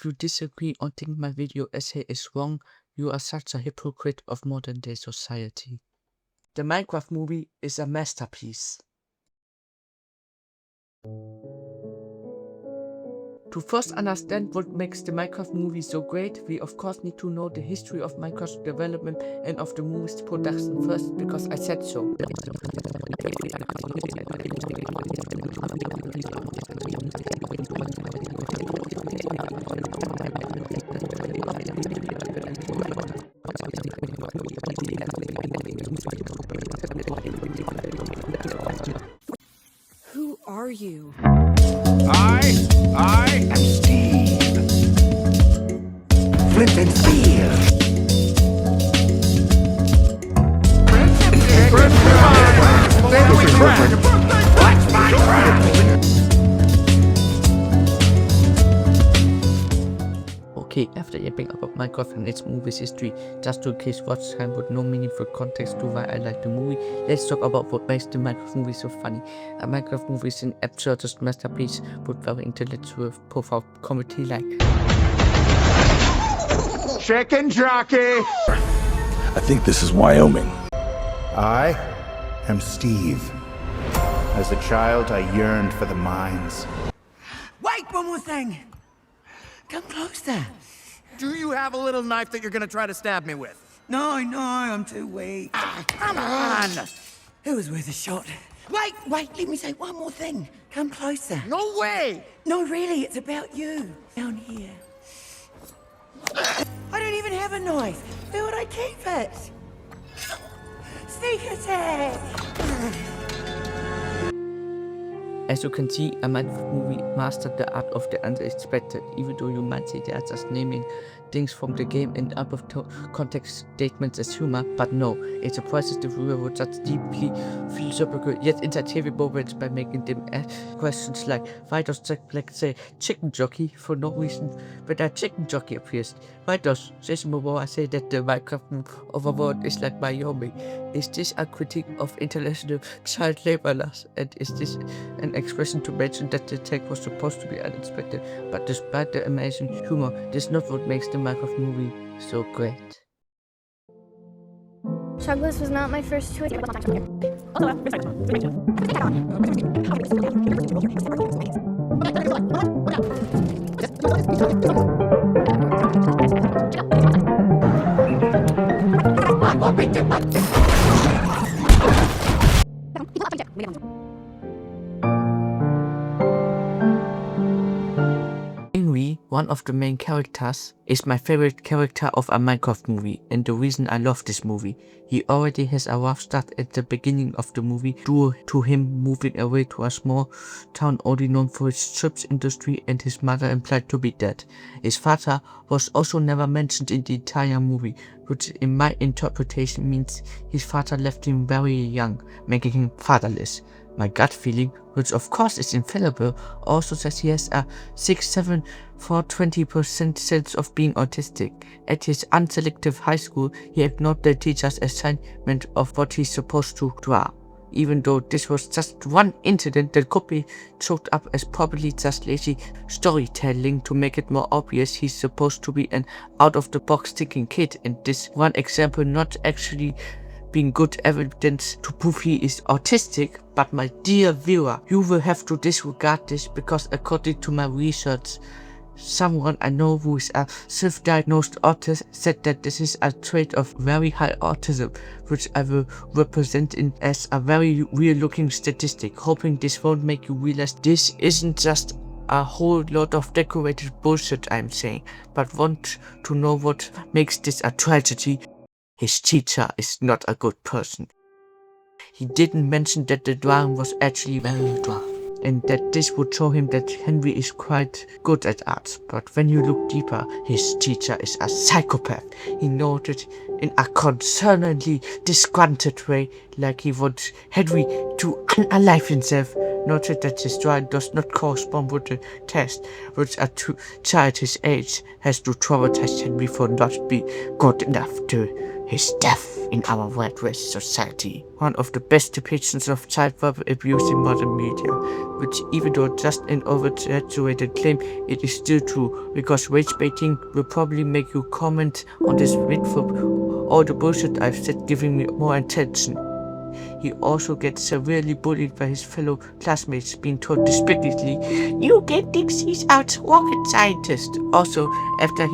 you disagree or think my video essay is wrong, you are such a hypocrite of modern day society. The Minecraft movie is a masterpiece. To first understand what makes the Minecraft movie so great, we of course need to know the history of Minecraft's development and of the movie's production first, because I said so. Who are you? I am Steve. Flint and Steel. What's my friend? Okay, after yapping about Minecraft and its movie's history, just to in case watch time with no meaningful context to why I like the movie, let's talk about what makes the Minecraft movie so funny. A Minecraft movie is an absurdist masterpiece with very intellectual, profound comedy like Chicken jockey. I think this is Wyoming. I am Steve. As a child, I yearned for the mines. Wait, one more thing. Come closer. Do you have a little knife that you're gonna try to stab me with? No, I'm too weak. Come on! It was worth a shot. Wait, let me say one more thing. Come closer. No way! No, really, it's about you. Down here. I don't even have a knife. Where would I keep it? Sneak attack! As you can see, a Minecraft movie mastered the art of the unexpected, even though you might say they are just naming things from the game and out of context statements as humor, but no, it surprises the viewer with such deeply philosophical yet entertaining moments by making them ask questions like, why does Jack Black say chicken jockey for no reason when a chicken jockey appears? Why does Jason Momoa say that the Minecraft overworld is like Wyoming? Is this a critique of international child labor laws? And is this an expression to mention that the attack was supposed to be unexpected? But despite the amazing humor, this is not what makes the Minecraft movie so great. Chugless was not my first choice. Henry, one of the main characters, is my favorite character of a Minecraft movie, and the reason I love this movie. He already has a rough start at the beginning of the movie due to him moving away to a small town already known for its chips industry and his mother implied to be dead. His father was also never mentioned in the entire movie, which in my interpretation means his father left him very young, making him fatherless. My gut feeling, which of course is infallible, also says he has a 6-7 for 20% sense of being autistic. At his unselective high school, he ignored the teacher's assignment of what he's supposed to draw, even though this was just one incident that could be chalked up as probably just lazy storytelling to make it more obvious he's supposed to be an out-of-the-box thinking kid, and this one example not actually being good evidence to prove he is autistic. But my dear viewer, you will have to disregard this because according to my research, someone I know who is a self-diagnosed autist said that this is a trait of very high autism, which I will represent as a very real-looking statistic, hoping this won't make you realize this isn't just a whole lot of decorated bullshit I'm saying, but want to know what makes this a tragedy. His teacher is not a good person. He didn't mention that the drawing was actually very rough, and that this would show him that Henry is quite good at art. But when you look deeper, his teacher is a psychopath. He noted in a concerningly disgruntled way, like he wants Henry to unalive himself, noted that his drawing does not correspond with the test, which a child his age has to traumatize Henry for not being good enough to his death. in our rat-race society. One of the best depictions of child verbal abuse in modern media, which even though just an over-exaggerated claim, it is still true, because rage baiting will probably make you comment on this video for all the bullshit I've said, giving me more attention. He also gets severely bullied by his fellow classmates, being told despicably, "You get Dixie's out rocket scientist." Also, after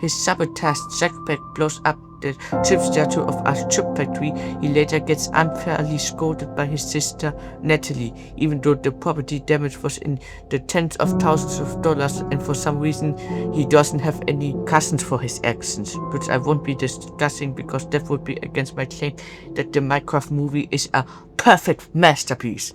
his sabotaged backpack blows up the chip statue of a chip factory, he later gets unfairly scolded by his sister Natalie, even though the property damage was in the tens of thousands of dollars, and for some reason he doesn't have any cousins for his actions, which I won't be discussing because that would be against my claim that the Minecraft movie is a perfect masterpiece.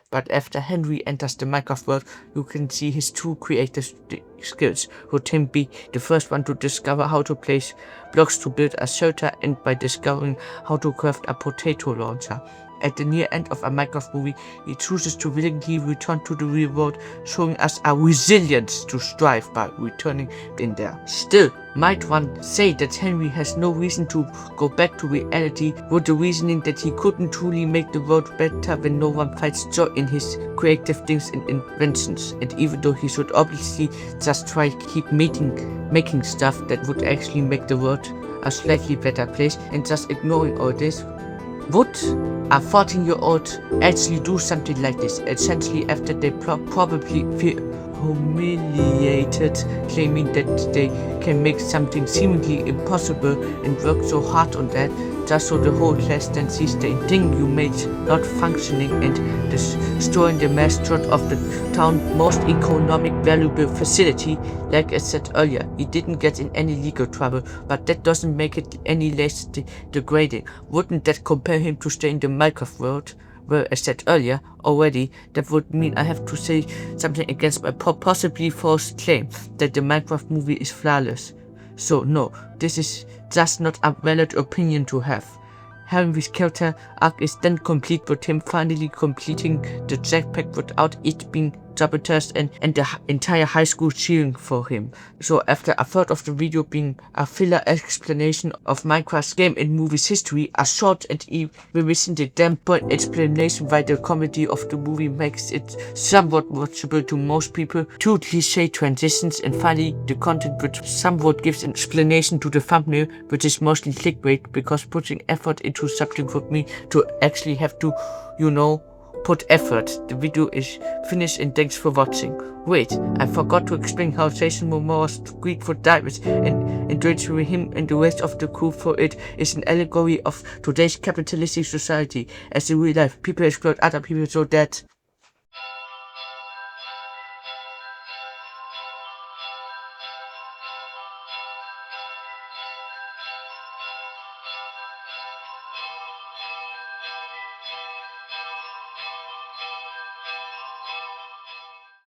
But after Henry enters the Minecraft world, you can see his true creative skills, with him be the first one to discover how to place blocks to build a shelter, and by discovering how to craft a potato launcher. At the near end of a Minecraft movie, he chooses to willingly return to the real world, showing us a resilience to strive by returning in there. Still, might one say that Henry has no reason to go back to reality, with the reasoning that he couldn't truly make the world better when no one finds joy in his creative things and inventions, and even though he should obviously just try to keep making stuff that would actually make the world a slightly better place, and just ignoring all this. Would a 14-year-old actually do something like this, essentially after they probably feel humiliated, claiming that they can make something seemingly impossible and work so hard on that, just so the whole class then sees the thing you made not functioning and destroying the mascot of the town's most economic valuable facility? Like I said earlier, he didn't get in any legal trouble, but that doesn't make it any less degrading. Wouldn't that compel him to stay in the Minecraft world? Well, as said earlier already, that would mean I have to say something against my possibly false claim that the Minecraft movie is flawless. So no, this is just not a valid opinion to have. Henry's character arc is then complete with him finally completing the jetpack without it being sabotaged, and the entire high school cheering for him. So after a third of the video being a filler explanation of Minecraft's game and movie's history, a short and even within the damn point explanation why the comedy of the movie makes it somewhat watchable to most people, 2 cliche transitions, and finally the content which somewhat gives an explanation to the thumbnail, which is mostly clickbait because putting effort into something would mean to actually have to, put effort. The video is finished and thanks for watching. Wait, I forgot to explain how Jason Momoa's Greek for diamonds and encouraging him and the rest of the crew for it is an allegory of today's capitalistic society. As in real life, people exploit other people so that